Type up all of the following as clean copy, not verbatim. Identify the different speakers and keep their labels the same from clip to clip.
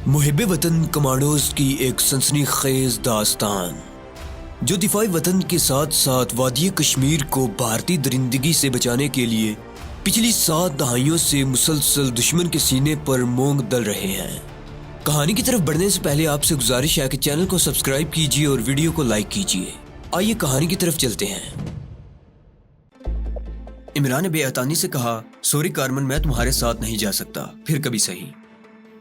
Speaker 1: मुहिब वतन कमांडोज की एक सनसनीखेज दास्तान जो दिफाई वतन के साथ साथ वादी कश्मीर को भारतीय दरिंदगी से बचाने के लिए पिछली 7 दहाइयों से मुसलसल दुश्मन के सीने पर मोंग दल रहे हैं। कहानी की तरफ बढ़ने से पहले आपसे गुजारिश है कि चैनल को सब्सक्राइब कीजिए और वीडियो को लाइक कीजिए। आइए कहानी की तरफ चलते हैं। इमरान ने बेअतानी से कहा, सॉरी कारमन, मैं तुम्हारे साथ नहीं जा सकता, फिर कभी सही।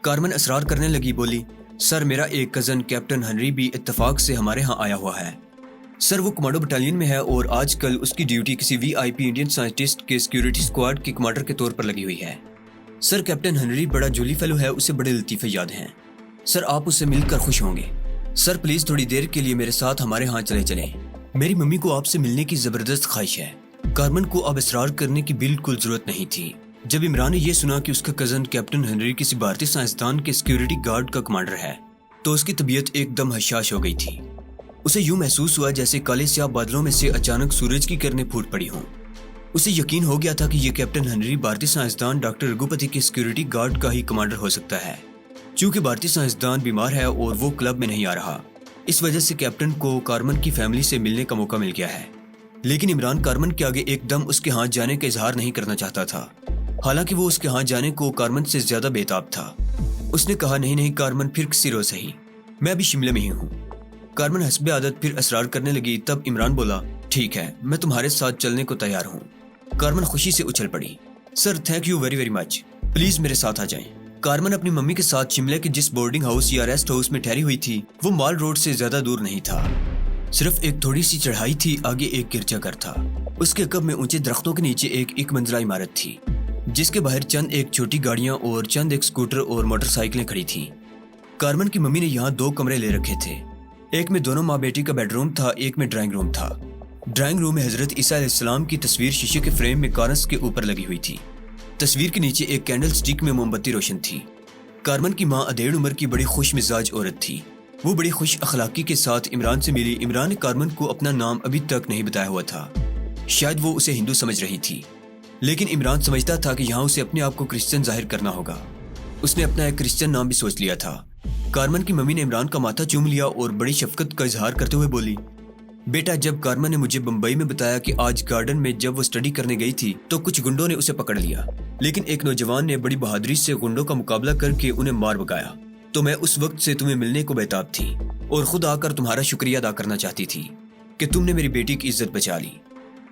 Speaker 1: कारमन असरार करने लगी, बोली, सर मेरा एक कज़न कैप्टन हेनरी भी इत्तेफाक से हमारे यहाँ आया हुआ है। सर वो कमांडो बटालियन में है और आजकल उसकी ड्यूटी किसी वीआईपी इंडियन साइंटिस्ट के सिक्योरिटी स्क्वाड के कमांडर के तौर पर लगी हुई है। सर कैप्टन हेनरी बड़ा जूली फेलो है, उसे बड़े लतीफ़े याद हैं। सर आप उससे मिलकर खुश होंगे। सर प्लीज़ थोड़ी देर के लिए मेरे साथ हमारे यहाँ चले चलें। मेरी मम्मी को आपसे मिलने की ज़बरदस्त ख्वाहिश है। कारमन को अब इसरार करने की बिल्कुल ज़रूरत नहीं थी। जब इमरान ने यह सुना कि उसका कज़न कैप्टन हेनरी किसी भारतीय साइंसदान के सिक्योरिटी गार्ड का कमांडर है तो उसकी तबीयत एकदम हशाश हो गई थी। उसे यूं महसूस हुआ जैसे काले स्याह बादलों में से अचानक सूरज की किरणें फूट पड़ी हों। उसे यकीन हो गया था कि यह कैप्टन हेनरी भारतीय साइंसदान डॉक्टर रघुपति के सिक्योरिटी गार्ड का ही कमांडर हो सकता है। चूंकि भारतीय साइंसदान बीमार है और वो क्लब में नहीं आ रहा, इस वजह से कैप्टन को कारमन की फैमिली से मिलने का मौका मिल गया है। लेकिन इमरान कारमन के आगे एकदम उसके हाथ जाने का इजहार नहीं करना चाहता था। हालांकि वो उसके हाथ जाने को कारमन से ज्यादा बेताब था। उसने कहा, नहीं कारमन, फिर किसी रोज सही, मैं अभी शिमले में ही हूँ। कारमन हस्बे आदत फिर असरार करने लगी। तब इमरान बोला, ठीक है, मैं तुम्हारे साथ चलने को तैयार हूँ। कारमन खुशी से उछल पड़ी, sir thank you very very much, please मेरे साथ आ जाएं। कारमन अपनी मम्मी के साथ शिमले के जिस बोर्डिंग हाउस या रेस्ट हाउस में ठहरी हुई थी वो माल रोड से ज्यादा दूर नहीं था। सिर्फ एक थोड़ी सी चढ़ाई थी, आगे एक गिरजाघर था। उसके कब में ऊंचे दरख्तों के नीचे एक मंजिला इमारत थी जिसके बाहर चंद एक छोटी गाड़ियां और चंद एक स्कूटर और मोटरसाइकिलें खड़ी थीं। कारमन की मम्मी ने यहाँ 2 कमरे ले रखे थे। एक में दोनों माँ बेटी का बेडरूम था, एक में ड्राइंग रूम था। ड्राइंग रूम में हजरत ईसा अलैहिस्सलाम की तस्वीर शीशे के फ्रेम में कांच के ऊपर लगी हुई थी। तस्वीर के नीचे एक कैंडल स्टिक में मोमबत्ती रोशन थी। कारमन की माँ अधेड़ उम्र की बड़ी खुश मिजाज औरत थी। वो बड़ी खुश अखलाकी के साथ इमरान से मिली। इमरान ने कारमन को अपना नाम अभी तक नहीं बताया हुआ था। शायद वो उसे हिंदू समझ रही थी, लेकिन इमरान समझता था कि यहाँ उसे अपने आप को क्रिश्चियन जाहिर करना होगा। उसने अपना एक क्रिश्चियन नाम भी सोच लिया था। कारमन की मम्मी ने इमरान का माथा चूम लिया और बड़ी शफकत का इजहार करते हुए बोली, बेटा, जब कारमन ने मुझे बम्बई में बताया कि आज गार्डन में जब वो स्टडी करने गई थी तो कुछ गुंडों ने उसे पकड़ लिया, लेकिन एक नौजवान ने बड़ी बहादुरी से गुंडों का मुकाबला करके उन्हें मार भगाया। तो मैं उस वक्त से तुम्हें मिलने को बेताब थी और खुद आकर तुम्हारा शुक्रिया अदा करना चाहती थी कि तुमने मेरी बेटी की इज्जत बचा ली।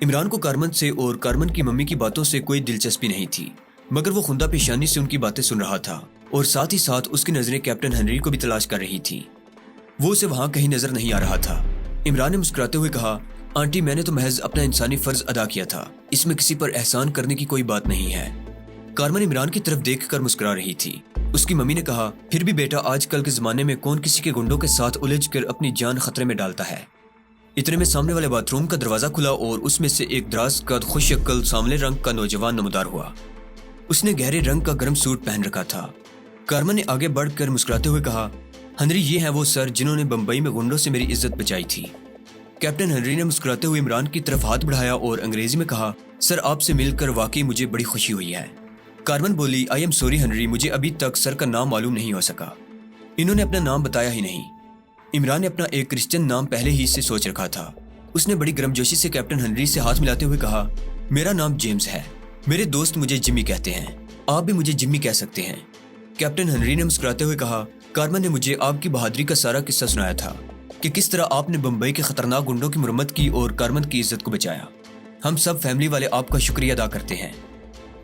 Speaker 1: इमरान को कारमन से और कारमन की मम्मी की बातों से कोई दिलचस्पी नहीं थी, मगर वो खुंदा पेशानी से उनकी बातें सुन रहा था और साथ ही साथ उसकी नजरें कैप्टन हेनरी को भी तलाश कर रही थी। वो उसे वहां कहीं नजर नहीं आ रहा था। इमरान ने मुस्कुराते हुए कहा, आंटी, मैंने तो महज अपना इंसानी फर्ज अदा किया था, इसमें किसी पर एहसान करने की कोई बात नहीं है। कारमन इमरान की तरफ देखकर मुस्कुरा रही थी। उसकी मम्मी ने कहा, फिर भी बेटा, आजकल के जमाने में कौन किसी के गुंडों के साथ उलझ कर अपनी जान खतरे में डालता है। इतने में सामने वाले बाथरूम का दरवाजा खुला और उसमें से एक दराज कद खुश शक्ल सांवले रंग का नौजवान नमदार हुआ। उसने गहरे रंग का गर्म सूट पहन रखा था। कारमन ने आगे बढ़कर मुस्कुराते हुए कहा, हेनरी, ये हैं वो सर जिन्होंने बम्बई में गुंडों से मेरी इज्जत बचाई थी। कैप्टन हेनरी ने मुस्कुराते हुए इमरान की तरफ हाथ बढ़ाया और अंग्रेजी में कहा, सर आपसे मिलकर वाकई मुझे बड़ी खुशी हुई है। कारमन बोली, आई एम सॉरी हेनरी, मुझे अभी तक सर का नाम मालूम नहीं हो सका। इन्होंने अपना नाम बताया ही नहीं। इमरान ने अपना एक क्रिश्चियन नाम पहले ही से सोच रखा था। उसने बड़ी गर्मजोशी से कैप्टन हेनरी से हाथ मिलाते हुए कहा, मेरा नाम जेम्स है, मेरे दोस्त मुझे जिम्मी कहते हैं, आप भी मुझे जिम्मी कह सकते हैं। कैप्टन हेनरी ने मुस्कुराते हुए कहा, कारमन ने मुझे आपकी बहादुरी का सारा किस्सा सुनाया था कि किस तरह आपने बम्बई के खतरनाक गुंडों की मुरम्मत की और कारमन की इज्जत को बचाया। हम सब फैमिली वाले आपका शुक्रिया अदा करते हैं।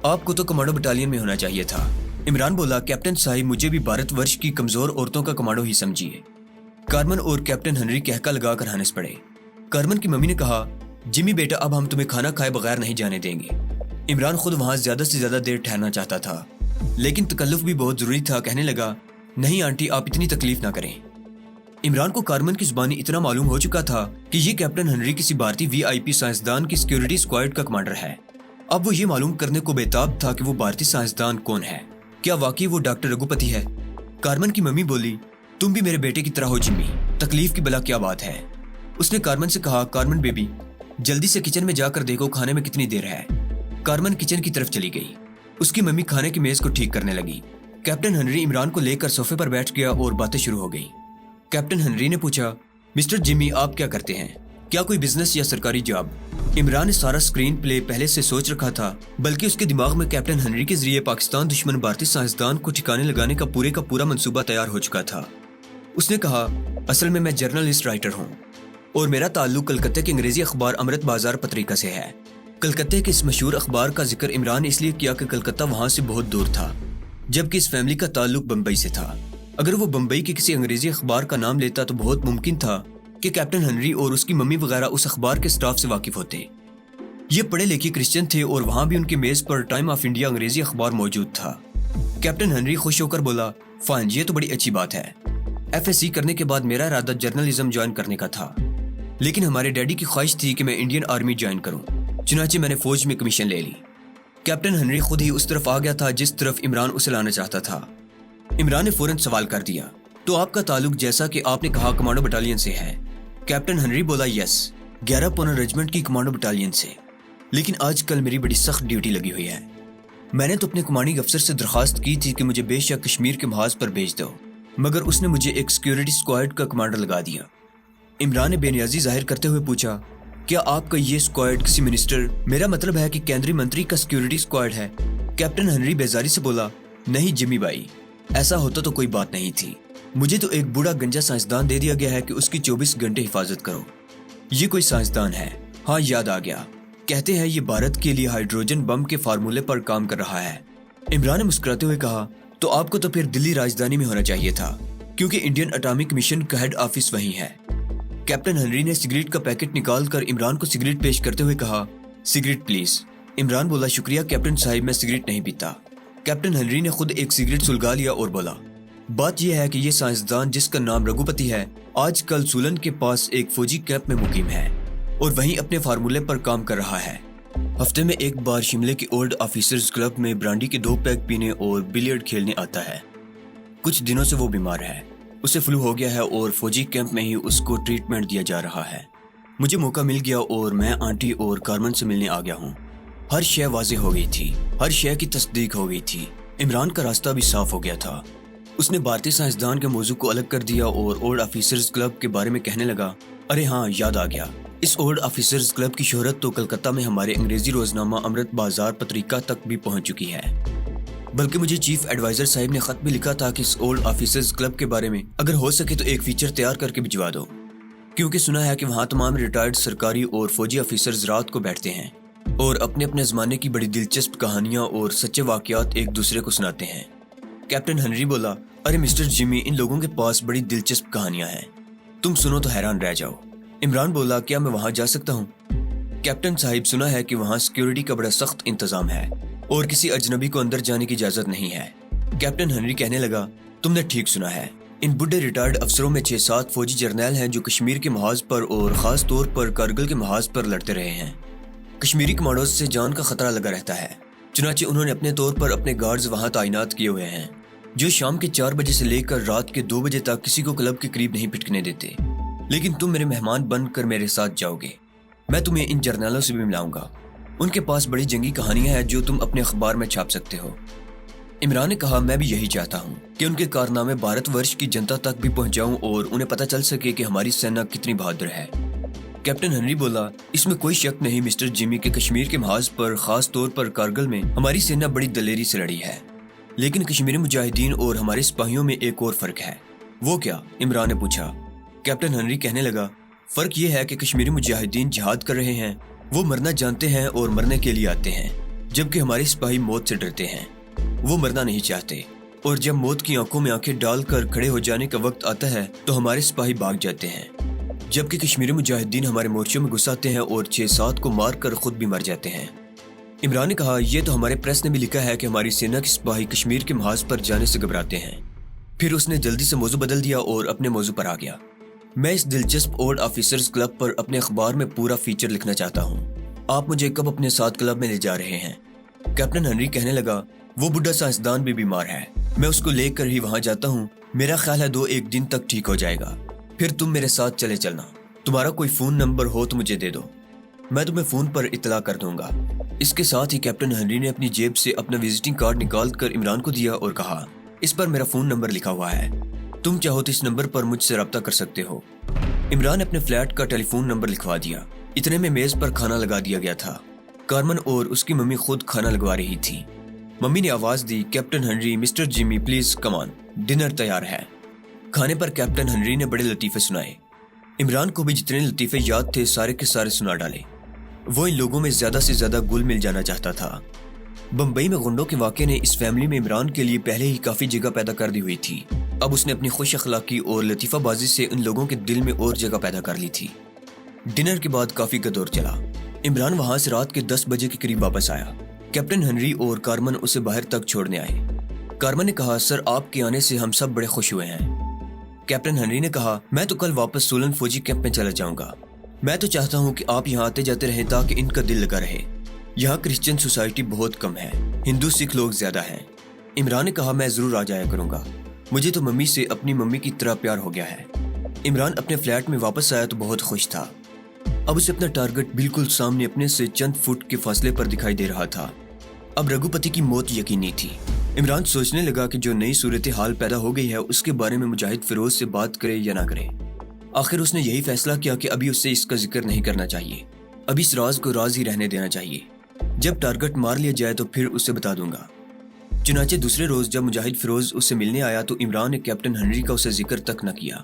Speaker 1: आपको तो कमांडो बटालियन में होना चाहिए था। इमरान बोला, कैप्टन साहिब, मुझे भी भारतवर्ष की कमजोर औरतों का कमांडो ही समझिए। कारमन और कैप्टन हेनरी कहका लगाकर हंस पड़े। कारमन की मम्मी ने कहा, जिम्मी बेटा, अब हम तुम्हें खाना खाए बगैर नहीं जाने देंगे। इमरान खुद वहां ज्यादा से ज्यादा देर ठहरना चाहता था, लेकिन तकल्लुफ भी बहुत जरूरी था। कहने लगा, नहीं आंटी, आप इतनी तकलीफ ना करें। इमरान को कारमन की जुबानी इतना मालूम हो चुका था कि ये कैप्टन हेनरी किसी भारतीय वीआईपी साइंसदान की सिक्योरिटी स्क्वाड का कमांडर है। अब वो ये मालूम करने को बेताब था कि वो भारतीय साइंसदान कौन है। क्या वाकई वो डॉक्टर रघुपति है? कारमन की मम्मी बोली, तुम भी मेरे बेटे की तरह हो जिम्मी, तकलीफ की भला क्या बात है। उसने कारमन से कहा, कारमन बेबी, जल्दी से किचन में जाकर देखो खाने में कितनी देर है। कारमन किचन की तरफ चली गई। उसकी मम्मी खाने की मेज को ठीक करने लगी। कैप्टन हनरी इमरान को लेकर सोफे पर बैठ गया और बातें शुरू हो गई। कैप्टन हनरी ने पूछा, मिस्टर जिमी आप क्या करते हैं? क्या कोई बिजनेस या सरकारी जॉब? इमरान ने सारा स्क्रीन प्ले पहले से सोच रखा था, बल्कि उसके दिमाग में कैप्टन हनरी के जरिए पाकिस्तान दुश्मन भारतीय साइंसदान को ठिकाने लगाने का पूरा मंसूबा तैयार हो चुका था। उसने कहा, असल में मैं जर्नलिस्ट राइटर हूँ और मेरा ताल्लुक कलकत्ते के अंग्रेजी अखबार अमृत बाजार पत्रिका से है। कलकत्ते के इस मशहूर अखबार का जिक्र इमरान ने इसलिए किया कि कलकत्ता वहाँ से बहुत दूर था, जबकि इस फैमिली का ताल्लुक बम्बई से था। अगर वो बम्बई के किसी अंग्रेजी अखबार का नाम लेता तो बहुत मुमकिन था कि कैप्टन हनरी और उसकी मम्मी वगैरह उस अखबार के स्टाफ से वाकिफ होते। ये पढ़े लिखे क्रिश्चियन थे और वहाँ भी उनके मेज पर टाइम ऑफ इंडिया अंग्रेजी अखबार मौजूद था। कैप्टन हनरी खुश होकर बोला, फाइन, ये तो बड़ी अच्छी बात है। FSC करने के बाद मेरा इरादा जर्नलिज्म ज्वाइन करने का था, लेकिन हमारे डैडी की ख्वाहिश थी कि मैं इंडियन आर्मी ज्वाइन करूं, चुनाचे मैंने फौज में कमीशन ले ली। कैप्टन हनरी खुद ही उस तरफ आ गया था जिस तरफ इमरान उसे लाना चाहता था। इमरान ने फौरन सवाल कर दिया, तो आपका ताल्लुक जैसा कि आपने कहा कमांडो बटालियन से है? कैप्टन हनरी बोला, यस, 11 पोनर रेजिमेंट की कमांडो बटालियन से, लेकिन आजकल मेरी बड़ी सख्त ड्यूटी लगी हुई है। मैंने तो अपने कमांडिंग अफसर से दरखास्त की थी कि मुझे बेशक कश्मीर के महाज पर भेज दो, मगर उसने मुझे एक सिक्योरिटी स्क्वाड का कमांडर लगा दिया। इमरान ने बेनियाजी जाहिर करते हुए पूछा, क्या आपका ये स्क्वाड किसी मिनिस्टर, मेरा मतलब है कि केंद्रीय मंत्री का सिक्योरिटी स्क्वाड है? कैप्टन हनरी बेजारी से बोला, नहीं जिमी भाई, ऐसा होता तो कोई बात नहीं थी। मुझे तो एक बूढ़ा गंजा साइंसदान दे दिया गया है कि उसकी 24 घंटे हिफाजत करो। ये कोई साइंसदान है? हाँ, याद आ गया, कहते हैं ये भारत के लिए हाइड्रोजन बम के फार्मूले पर काम कर रहा है। इमरान ने मुस्कुराते हुए कहा, तो आपको तो फिर दिल्ली राजधानी में होना चाहिए था, क्योंकि इंडियन एटॉमिक मिशन का हेड ऑफिस वहीं है। कैप्टन हनरी ने सिगरेट का पैकेट निकालकर इमरान को सिगरेट पेश करते हुए कहा, सिगरेट प्लीज। इमरान बोला, शुक्रिया कैप्टन साहिब, मैं सिगरेट नहीं पीता। कैप्टन हनरी ने खुद एक सिगरेट सुलगा लिया और बोला, बात यह है कि ये साइंसदान जिसका नाम रघुपति है, आजकल सूलन के पास एक फौजी कैंप में मुकीम है और वहीं अपने फार्मूले पर काम कर रहा है। हफ्ते में एक बार शिमले के ओल्ड ऑफिसर्स क्लब में ब्रांडी के 2 पैक पीने और बिलियर्ड खेलने आता है। कुछ दिनों से वो बीमार है, उसे फ्लू हो गया है और फौजी कैंप में ही उसको ट्रीटमेंट दिया जा रहा है। मुझे मौका मिल गया और मैं आंटी और कारमन से मिलने आ गया हूँ। हर शय वाज़ेह हो गई थी, हर शय की तस्दीक हो गई थी। इमरान का रास्ता भी साफ हो गया था। उसने भारतीय साइंसदान के मौजू को अलग कर दिया और ओल्ड ऑफिसर्स क्लब के बारे में कहने लगा, अरे हाँ, याद आ गया, इस ओल्ड ऑफिसर्स क्लब की शोहरत तो कलकत्ता में हमारे अंग्रेजी रोजनामा अमृत बाजार पत्रिका तक भी पहुंच चुकी है। बल्कि मुझे चीफ एडवाइजर साहब ने खत भी लिखा था कि इस ओल्ड ऑफिसर्स क्लब के बारे में अगर हो सके तो एक फीचर तैयार करके भिजवा दो, क्योंकि सुना है कि वहाँ तमाम रिटायर्ड सरकारी और फौजी ऑफिसर्स रात को बैठते हैं और अपने अपने ज़माने की बड़ी दिलचस्प कहानियाँ और सच्चे वाक़यात एक दूसरे को सुनाते हैं। कैप्टन हनरी बोला, अरे मिस्टर जिमी, इन लोगों के पास बड़ी दिलचस्प कहानियाँ हैं, तुम सुनो तो हैरान रह जाओ। इमरान बोला, क्या मैं वहाँ जा सकता हूँ? कैप्टन साहिब, सुना है कि वहाँ सिक्योरिटी का बड़ा सख्त इंतजाम है और किसी अजनबी को अंदर जाने की इजाज़त नहीं है। कैप्टन हनरी कहने लगा, तुमने ठीक सुना है, इन बुढ़े रिटायर्ड अफसरों में 6-7 फौजी जर्नैल हैं जो कश्मीर के महाज पर और ख़ास तौर पर कारगिल के महाज पर लड़ते रहे हैं। कश्मीरी कमांडोज से जान का खतरा लगा रहता है, चुनाचे उन्होंने अपने तौर पर अपने गार्ड्स वहाँ तैनात किए हुए हैं जो शाम के 4 बजे से लेकर रात के 2 बजे तक किसी को क्लब के करीब नहीं पिटकने देते। लेकिन तुम मेरे मेहमान बनकर मेरे साथ जाओगे, मैं तुम्हें इन जर्नैलों से भी मिलाऊंगा, उनके पास बड़ी जंगी कहानियां हैं जो तुम अपने अखबार में छाप सकते हो। इमरान ने कहा, मैं भी यही चाहता हूँ कि उनके कारनामे भारतवर्ष की जनता तक भी पहुँचाऊँ और उन्हें पता चल सके कि हमारी सेना कितनी बहादुर है। कैप्टन हनरी बोला, इसमें कोई शक नहीं मिस्टर जिमी के कश्मीर के महाज पर, खास तौर पर कारगिल में हमारी सेना बड़ी दलेरी से लड़ी है, लेकिन कश्मीरी मुजाहिदीन और हमारे सिपाहियों में एक और फर्क है। वो क्या? इमरान ने पूछा। कैप्टन हनरी कहने लगा, फर्क ये है कि कश्मीरी मुजाहिदीन जिहाद कर रहे हैं, वो मरना जानते हैं और मरने के लिए आते हैं, जबकि हमारे सिपाही मौत से डरते हैं, वो मरना नहीं चाहते, और जब मौत की आंखों में आंखें डालकर खड़े हो जाने का वक्त आता है तो हमारे सिपाही भाग जाते हैं, जबकि कश्मीरी मुजाहिदीन हमारे मोर्चों में घुस आते हैं और 6-7 को मार कर खुद भी मर जाते हैं। इमरान ने कहा, यह तो हमारे प्रेस ने भी लिखा है कि हमारी सेना के सिपाही कश्मीर के महाज पर जाने से घबराते हैं। फिर उसने जल्दी से मौजू बदल दिया और अपने मौजू पर आ गया। मैं इस दिलचस्प ओल्ड ऑफिसर्स क्लब पर अपने अखबार में पूरा फीचर लिखना चाहता हूँ, आप मुझे कब अपने साथ क्लब में ले जा रहे हैं? कैप्टन हनरी कहने लगा, वो बुढ़ा साइंसदान भी बीमार है, मैं उसको लेकर ही वहाँ जाता हूँ, मेरा ख्याल है 2-1 दिन तक ठीक हो जाएगा, फिर तुम मेरे साथ चले चलना। तुम्हारा कोई फ़ोन नंबर हो तो मुझे दे दो, मैं तुम्हें फ़ोन पर इतला कर दूंगा। इसके साथ ही कैप्टन हनरी ने अपनी जेब से अपना विजिटिंग कार्ड निकाल कर इमरान को दिया और कहा, اس پر میرا فون نمبر لکھا ہوا ہے، تم چاہو تو اس نمبر پر مجھ سے رابطہ کر سکتے ہو۔ عمران نے اپنے فلیٹ کا ٹیلی فون نمبر لکھوا دیا۔ اتنے میں میز پر کھانا لگا دیا گیا تھا۔ کارمن اور اس کی ممی خود کھانا لگوا رہی تھی۔ ممی نے آواز دی، captain Henry, mister Jamie, please come on, dinner تیار ہے۔ کھانے پر کیپٹن ہنری نے بڑے لطیفے سنائے۔ عمران کو بھی جتنے لطیفے یاد تھے سارے کے سارے سنا ڈالے۔ وہ ان لوگوں میں زیادہ سے زیادہ گل مل جانا چاہتا تھا۔ بمبئی میں غنڈوں کے واقعے نے اس فیملی میں عمران کے لیے پہلے ہی کافی جگہ پیدا کر دی ہوئی تھی۔ اب اس نے اپنی خوش اخلاقی اور لطیفہ بازی سے ان لوگوں کے دل میں اور جگہ پیدا کر لی تھی۔ ڈنر کے بعد کافی کا دور چلا۔ عمران وہاں سے رات کے 10 بجے کے قریب واپس آیا۔ کیپٹن ہنری اور کارمن اسے باہر تک چھوڑنے آئے۔ کارمن نے کہا، سر آپ کے آنے سے ہم سب بڑے خوش ہوئے ہیں۔ کیپٹن ہنری نے کہا، میں تو کل واپس سولن فوجی کیمپ میں چلا جاؤں گا۔ میں تو چاہتا ہوں کہ آپ یہاں آتے جاتے رہیں تاکہ ان کا دل لگا رہے۔ یہاں کرسچن سوسائٹی بہت کم ہے، ہندو سکھ لوگ زیادہ ہیں۔ عمران نے کہا، میں ضرور آ جایا کروں گا، مجھے تو ممی سے اپنی ممی کی طرح پیار ہو گیا ہے۔ عمران اپنے فلیٹ میں واپس آیا تو بہت خوش تھا۔ اب اسے اپنا ٹارگٹ بالکل سامنے اپنے سے چند فٹ کے فاصلے پر دکھائی دے رہا تھا۔ اب رگھوپتی کی موت یقینی تھی۔ عمران سوچنے لگا کہ جو نئی صورتحال پیدا ہو گئی ہے اس کے بارے میں مجاہد فیروز سے بات کرے یا نہ کرے۔ آخر اس نے یہی فیصلہ کیا کہ ابھی اس سے اس کا ذکر نہیں کرنا چاہیے، ابھی اس راز کو راز ہی رہنے دینا چاہیے۔ جب ٹارگٹ مار لیا جائے تو پھر اسے بتا دوں گا۔ چنانچہ دوسرے روز جب مجاہد فیروز اسے ملنے آیا تو عمران نے کیپٹن ہنری کا اسے ذکر تک نہ کیا۔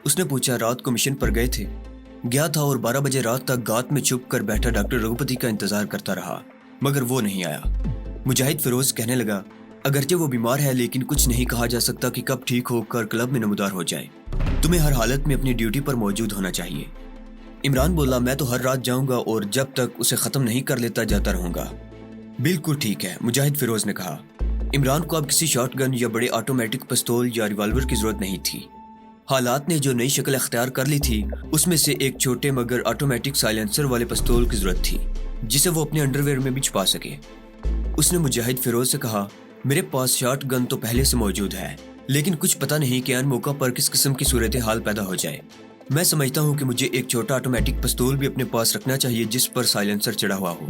Speaker 1: اس نے پوچھا، رات کو مشن پر گئے تھے؟ گیا تھا، اور 12 بجے رات تک گات میں چھپ کر بیٹھا ڈاکٹر رگھوپتی کا انتظار کرتا رہا، مگر وہ نہیں آیا۔ مجاہد فیروز کہنے لگا، اگرچہ وہ بیمار ہے لیکن کچھ نہیں کہا جا سکتا کہ کب ٹھیک ہو کر کلب میں نمودار ہو جائے۔ تمہیں ہر حالت میں اپنی ڈیوٹی پر موجود ہونا چاہیے۔ عمران بولا، میں تو ہر رات جاؤں گا اور جب تک اسے ختم نہیں کر لیتا جاتا رہوں گا۔ بالکل ٹھیک ہے، مجاہد فیروز نے کہا۔ عمران کو اب کسی شاٹ گن یا بڑے آٹومیٹک پستول یا ریوالور کی ضرورت نہیں تھی۔ حالات نے جو نئی شکل اختیار کر لی تھی اس میں سے ایک چھوٹے مگر آٹومیٹک سائلنسر والے پستول کی ضرورت تھی جسے وہ اپنے انڈر ویئر میں بھی چھپا سکے۔ اس نے مجاہد فیروز سے کہا، میرے پاس شاٹ گن تو پہلے سے موجود ہے، لیکن کچھ پتہ نہیں کہ ان موقع پر کس قسم کی صورتحال پیدا ہو جائے۔ میں سمجھتا ہوں کہ مجھے ایک چھوٹا آٹومیٹک پستول بھی اپنے پاس رکھنا چاہیے جس پر سائلنسر چڑھا ہوا ہو۔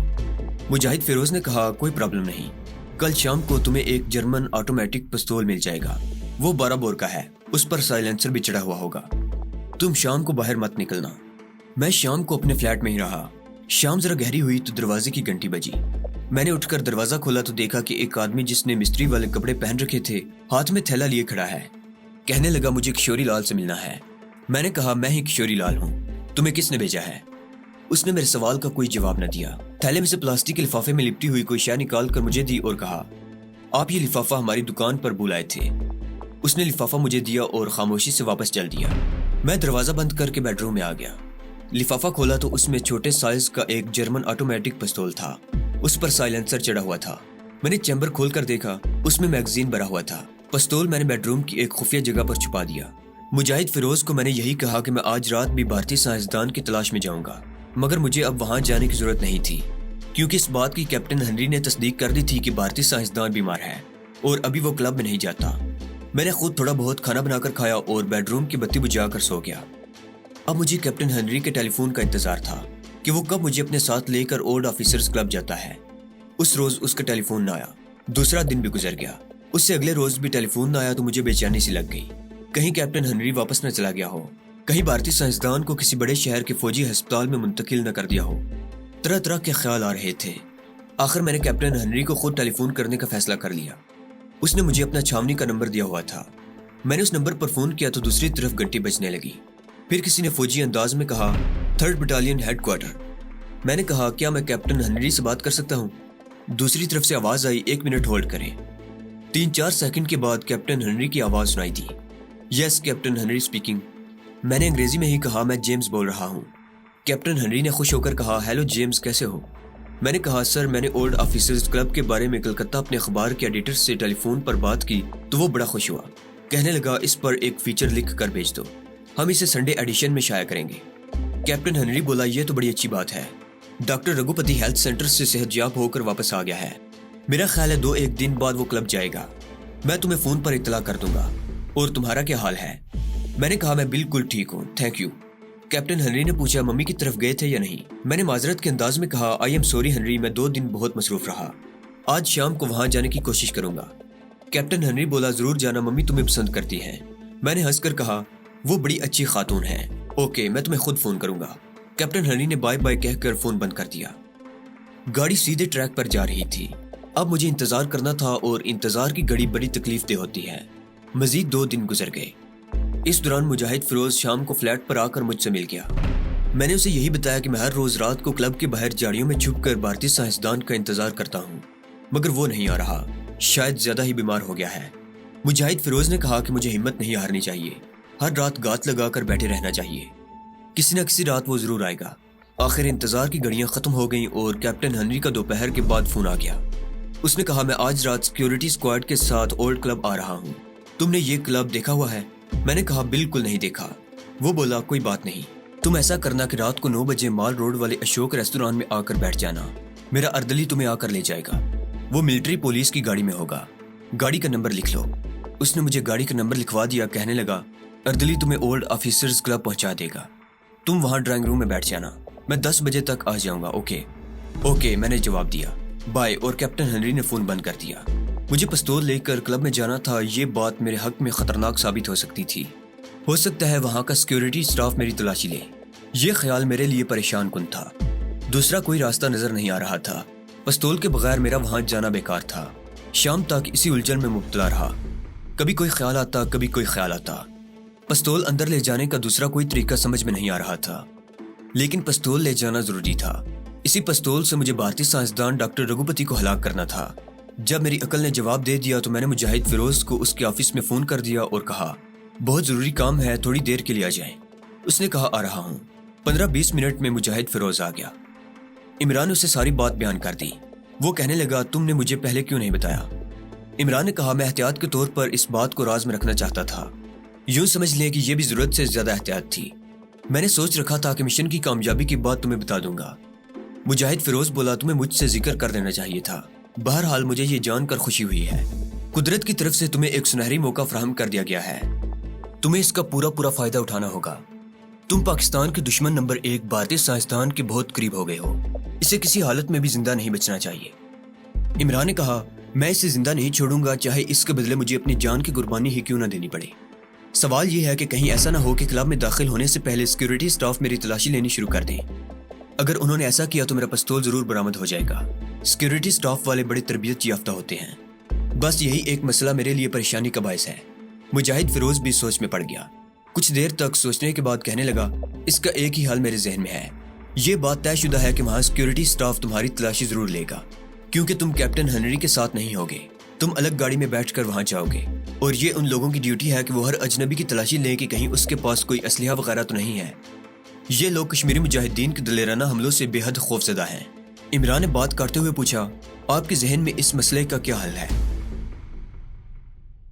Speaker 1: مجاہد فیروز نے کہا، کوئی پرابلم نہیں، کل شام کو تمہیں ایک جرمن آٹومیٹک پستول مل جائے گا، وہ 12 بور کا ہے، اس پر سائلنسر بھی چڑھا ہوا ہوگا۔ تم شام کو باہر مت نکلنا۔ میں شام کو اپنے فلیٹ میں ہی رہا۔ شام ذرا گہری ہوئی تو دروازے کی گھنٹی بجی۔ میں نے اٹھ کر دروازہ کھولا تو دیکھا کہ ایک آدمی جس نے مستری والے کپڑے پہن رکھے تھے ہاتھ میں تھیلا لیے کھڑا ہے۔ کہنے لگا، مجھے کشوری لال سے ملنا ہے۔ میں نے کہا، میں ہی کشوری لال ہوں، تمہیں کس نے بھیجا ہے؟ اس نے میرے سوال کا کوئی جواب نہ دیا۔ تھیلے میں سے پلاسٹک کے لفافے میں لپٹی ہوئی کوئی شے نکال کر مجھے دی اور کہا، آپ یہ لفافہ ہماری دکان پر بلائے تھے۔ اس نے لفافہ مجھے دیا اور خاموشی سے واپس چل دیا۔ میں دروازہ بند کر کے بیڈ روم میں آ گیا۔ لفافہ کھولا تو اس میں چھوٹے سائز کا ایک جرمن آٹومیٹک پستول تھا، اس پر سائلنسر چڑھا ہوا تھا۔ میں نے چیمبر کھول کر دیکھا، اس میں میگزین بھرا ہوا تھا۔ پستول میں نے بیڈ روم کی ایک خفیہ جگہ پر چھپا دیا۔ مجاہد فیروز کو میں نے یہی کہا کہ میں آج رات بھی بھارتی سائنسدان کی تلاش میں جاؤں گا، مگر مجھے اب وہاں جانے کی ضرورت نہیں تھی کیونکہ اس بات کی کیپٹن ہنری نے تصدیق کر دی تھی کہ بھارتی سائنسدان بیمار ہے اور ابھی وہ کلب میں نہیں جاتا۔ میں نے خود تھوڑا بہت کھانا بنا کر کھایا اور بیڈ روم کی بتی بجھا کر سو گیا۔ اب مجھے کیپٹن ہنری کے ٹیلی فون کا انتظار تھا کہ وہ کب مجھے اپنے ساتھ لے کر اولڈ آفیسرز کلب جاتا ہے۔ اس روز اس کا ٹیلی فون نہ آیا۔ دوسرا دن بھی گزر گیا، اس سے اگلے روز بھی ٹیلی فون نہ آیا تو مجھے بے چینی سی لگ گئی، کہیں کیپٹن ہنری واپس نہ چلا گیا ہو، کہیں بھارتی سائنسدان کو کسی بڑے شہر کے فوجی ہسپتال میں منتقل نہ کر دیا ہو۔ طرح طرح کے خیال آ رہے تھے۔ آخر میں نے کیپٹن ہنری کو خود ٹیلی فون کرنے کا فیصلہ کر لیا۔ اس نے مجھے اپنا چھاونی کا نمبر دیا ہوا تھا۔ میں نے اس نمبر پر فون کیا تو دوسری طرف گھنٹی بجنے لگی۔ پھر کسی نے فوجی انداز میں کہا، 3rd بٹالین ہیڈ کوارٹر۔ میں نے کہا، کیا میں کیپٹن ہنری سے بات کر سکتا ہوں؟ دوسری طرف سے آواز آئی، 1 منٹ ہولڈ کریں۔ 3-4 سیکنڈ کے بعد کیپٹن ہنری کی آواز سنائی دی، یس کیپٹن ہنری اسپیکنگ۔ میں نے انگریزی میں ہی کہا، میں جیمز بول رہا ہوں۔ کیپٹن ہنری نے خوش ہو کر کہا، ہیلو جیمز، کیسے ہو؟ میں نے کہا، سر میں نے اولڈ آفیسرز کلب کے بارے میں کلکتہ اپنے اخبار کے ایڈیٹر سے ٹیلی فون پر بات کی تو وہ بڑا خوش ہوا، کہنے لگا، اس پر ایک فیچر لکھ کر بھیج دو، ہم اسے سنڈے ایڈیشن میں شائع کریں گے۔ کیپٹن ہنری بولا، یہ تو بڑی اچھی بات ہے، ڈاکٹر رگھوپتی ہیلتھ سینٹر سے صحت یاب ہو کر واپس آ گیا ہے، میرا خیال ہے 2-1 دن بعد وہ کلب جائے گا، میں تمہیں فون پر اطلاع کر دوں گا، اور تمہارا کیا حال ہے؟ میں نے کہا، میں بالکل ٹھیک ہوں، تھینک یو۔ کیپٹن ہنری نے پوچھا، ممی کی طرف گئے تھے یا نہیں؟ میں نے معذرت کے انداز میں کہا، آئی ایم سوری ہنری، میں 2 دن بہت مصروف رہا، آج شام کو وہاں جانے کی کوشش کروں گا۔ کیپٹن ہنری بولا ضرور جانا، ممی تمہیں پسند کرتی ہیں۔ میں نے ہنس کر کہا وہ بڑی اچھی خاتون ہیں، اوکے میں تمہیں خود فون کروں گا۔ کیپٹن ہنری نے بائے بائے کہہ کر فون بند کر دیا۔ گاڑی سیدھے ٹریک پر جا رہی تھی۔ اب مجھے انتظار کرنا تھا اور انتظار کی گھڑی بڑی تکلیف دہ ہوتی ہے۔ مزید 2 دن گزر گئے۔ اس دوران مجاہد فیروز شام کو فلیٹ پر آ کر مجھ سے مل گیا۔ میں نے اسے یہی بتایا کہ میں ہر روز رات کو کلب کے باہر جھاڑیوں میں چھپ کر بھارتی سائنسدان کا انتظار کرتا ہوں، مگر وہ نہیں آ رہا، شاید زیادہ ہی بیمار ہو گیا ہے۔ مجاہد فیروز نے کہا کہ مجھے ہمت نہیں ہارنی چاہیے، ہر رات گات لگا کر بیٹھے رہنا چاہیے، کسی نہ کسی رات وہ ضرور آئے گا۔ آخر انتظار کی گھڑیاں ختم ہو گئیں اور کیپٹن ہنری کا دوپہر کے بعد فون آ گیا۔ اس نے کہا میں آج رات سیکیورٹی اسکواڈ کے ساتھ اولڈ کلب آ رہا ہوں، تم نے یہ کلب دیکھا ہوا ہے؟ میں نے کہا بالکل نہیں دیکھا۔ وہ بولا کوئی بات نہیں، تم ایسا کرنا کہ رات کو 9 بجے مال روڈ والے اشوک ریستوران میں آ کر بیٹھ جانا، میرا اردلی تمہیں آ کر لے جائے گا، وہ ملٹری پولیس کی گاڑی میں ہوگا، گاڑی کا نمبر لکھ لو۔ اس نے مجھے گاڑی کا نمبر لکھوا دیا، کہنے لگا اردلی تمہیں اولڈ آفیسرز کلب پہنچا دے گا، تم وہاں ڈرائنگ روم میں بیٹھ جانا، میں 10 بجے تک آ جاؤں گا۔ اوکے میں نے جواب دیا، بائے، اور کیپٹن ہنری نے فون بند کر دیا۔ مجھے پستول لے کر کلب میں جانا تھا، یہ بات میرے حق میں خطرناک ثابت ہو سکتی تھی، ہو سکتا ہے وہاں کا سیکیورٹی اسٹاف میری تلاشی لے، یہ خیال میرے لیے پریشان کن تھا۔ دوسرا کوئی راستہ نظر نہیں آ رہا تھا، پستول کے بغیر میرا وہاں جانا بیکار تھا۔ شام تک اسی الجھن میں مبتلا رہا، کبھی کوئی خیال آتا کبھی کوئی خیال آتا۔ پستول اندر لے جانے کا دوسرا کوئی طریقہ سمجھ میں نہیں آ رہا تھا، لیکن پستول لے جانا ضروری تھا۔ اسی پستول سے مجھے بھارتی سائنسدان ڈاکٹر رگھوپتی کو ہلاک کرنا تھا۔ جب میری عقل نے جواب دے دیا تو میں نے مجاہد فیروز کو اس کے آفس میں فون کر دیا اور کہا بہت ضروری کام ہے، تھوڑی دیر کے لیے آ جائیں۔ اس نے کہا آ رہا ہوں۔ 15-20 منٹ میں مجاہد فیروز آ گیا۔ عمران نے اسے ساری بات بیان کر دی۔ وہ کہنے لگا تم نے مجھے پہلے کیوں نہیں بتایا؟ عمران نے کہا میں احتیاط کے طور پر اس بات کو راز میں رکھنا چاہتا تھا، یوں سمجھ لیں کہ یہ بھی ضرورت سے زیادہ احتیاط تھی۔ میں نے سوچ رکھا تھا کہ مشن کی کامیابی کے بعد تمہیں بتا دوں گا۔ مجاہد فیروز بولا تمہیں مجھ سے ذکر کر دینا چاہیے تھا، بہرحال مجھے یہ جان کر خوشی ہوئی ہے، قدرت کی طرف سے تمہیں ایک سنہری موقع فراہم کر دیا گیا ہے، تمہیں اس کا پورا فائدہ اٹھانا ہوگا۔ تم پاکستان کے دشمن نمبر 1 بھارتی سائنسدان کے بہت قریب ہو گئے ہو، اسے کسی حالت میں بھی زندہ نہیں بچنا چاہیے۔ عمران نے کہا میں اسے زندہ نہیں چھوڑوں گا، چاہے اس کے بدلے مجھے اپنی جان کی قربانی ہی کیوں نہ دینی پڑے۔ سوال یہ ہے کہ کہیں ایسا نہ ہو کہ کلب میں داخل ہونے سے پہلے سیکیورٹی سٹاف میری تلاشی لینی شروع کر دیں۔ اگر انہوں نے ایسا کیا تو میرا پستول ضرور برآمد ہو جائے گا۔ سیکیورٹی سٹاف والے بڑے تربیت یافتہ ہوتے ہیں، بس یہی ایک مسئلہ میرے لیے پریشانی کا باعث ہے۔ مجاہد فیروز بھی سوچ میں پڑ گیا، کچھ دیر تک سوچنے کے بعد کہنے لگا اس کا ایک ہی حل میرے ذہن میں ہے، یہ بات طے شدہ ہے کہ وہاں سیکیورٹی سٹاف تمہاری تلاشی ضرور لے گا، کیونکہ تم کیپٹن ہنری کے ساتھ نہیں ہوگے، تم الگ گاڑی میں بیٹھ کر وہاں جاؤ گے، اور یہ ان لوگوں کی ڈیوٹی ہے کہ وہ ہر اجنبی کی تلاشی لیں کہ کہیں اس کے پاس کوئی اسلحہ وغیرہ تو نہیں ہے۔ یہ لوگ کشمیری مجاہدین کے دلیرانہ حملوں سے بے حد خوفزدہ ہیں۔ عمران نے بات کرتے ہوئے پوچھا آپ کے ذہن میں اس مسئلے کا کیا حل ہے؟